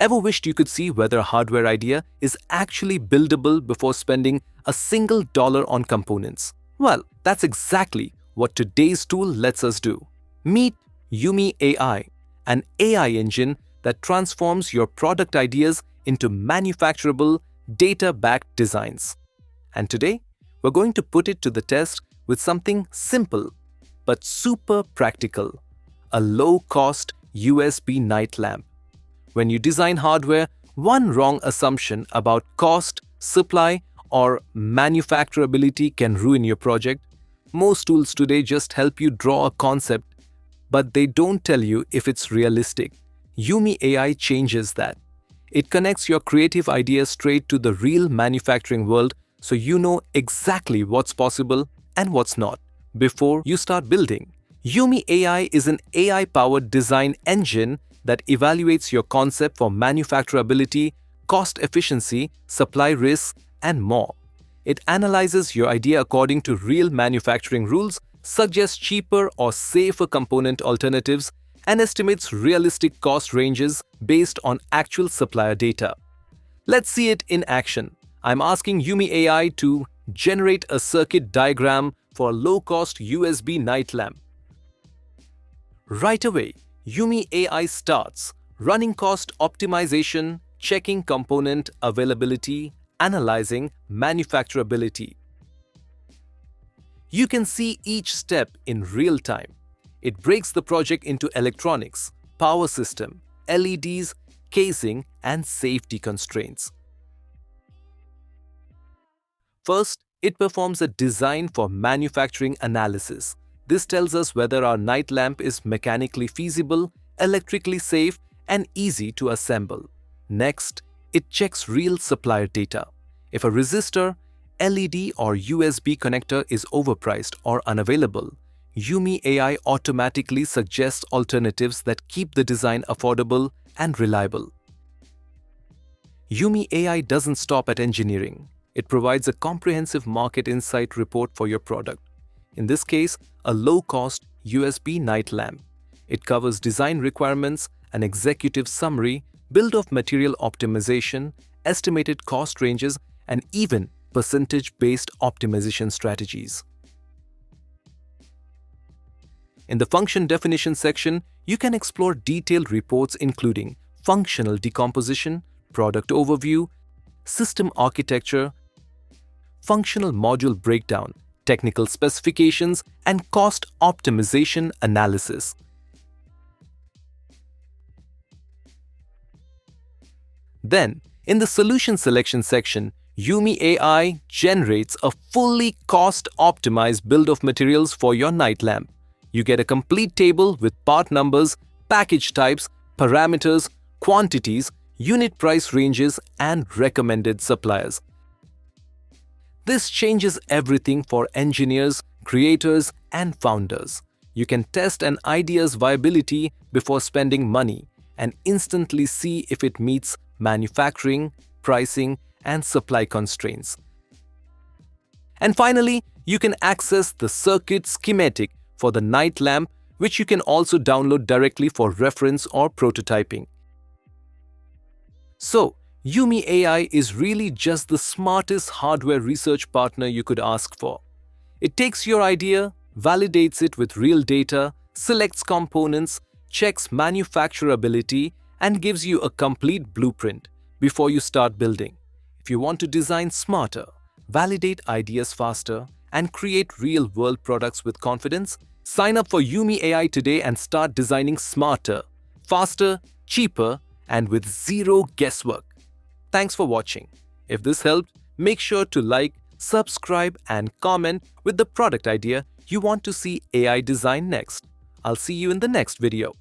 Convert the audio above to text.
Ever wished you could see whether a hardware idea is actually buildable before spending a single dollar on components? Well, that's exactly what today's tool lets us do. Meet Yumi AI, an AI engine that transforms your product ideas into manufacturable, data-backed designs. And today, we're going to put it to the test with something simple but super practical: a low-cost USB night lamp. When you design hardware, one wrong assumption about cost, supply, or manufacturability can ruin your project. Most tools today just help you draw a concept, but they don't tell you if it's realistic. Yumi AI changes that. It connects your creative ideas straight to the real manufacturing world so you know exactly what's possible and what's not before you start building. Yumi AI is an AI-powered design engine that evaluates your concept for manufacturability, cost efficiency, supply risks, and more. It analyzes your idea according to real manufacturing rules, suggests cheaper or safer component alternatives, and estimates realistic cost ranges based on actual supplier data. Let's see it in action. I'm asking Yumi AI to generate a circuit diagram for a low-cost USB night lamp. Right away, Yumi AI starts running cost optimization, checking component availability, analyzing manufacturability. You can see each step in real time. It breaks the project into electronics, power system, LEDs, casing, and safety constraints. First, it performs a design for manufacturing analysis. This tells us whether our night lamp is mechanically feasible, electrically safe, and easy to assemble. Next, it checks real supplier data. If a resistor, LED, or USB connector is overpriced or unavailable, Yumi AI automatically suggests alternatives that keep the design affordable and reliable. Yumi AI doesn't stop at engineering. It provides a comprehensive market insight report for your product. In this case, a low-cost USB night lamp. It covers design requirements, an executive summary, bill of material optimization, estimated cost ranges, and even percentage-based optimization strategies. In the function definition section, you can explore detailed reports including functional decomposition, product overview, system architecture, functional module breakdown, technical specifications, and cost optimization analysis. Then, in the solution selection section, Yumi AI generates a fully cost-optimized bill of materials for your night lamp. You get a complete table with part numbers, package types, parameters, quantities, unit price ranges, and recommended suppliers. This changes everything for engineers, creators, and founders. You can test an idea's viability before spending money and instantly see if it meets manufacturing, pricing, and supply constraints. And finally, you can access the circuit schematic for the night lamp, which you can also download directly for reference or prototyping. So, Yumi AI is really just the smartest hardware research partner you could ask for. It takes your idea, validates it with real data, selects components, checks manufacturability, and gives you a complete blueprint before you start building. If you want to design smarter, validate ideas faster, and create real-world products with confidence, sign up for Yumi AI today and start designing smarter, faster, cheaper, and with zero guesswork. Thanks for watching. If this helped, make sure to like, subscribe, and comment with the product idea you want to see AI design next. I'll see you in the next video.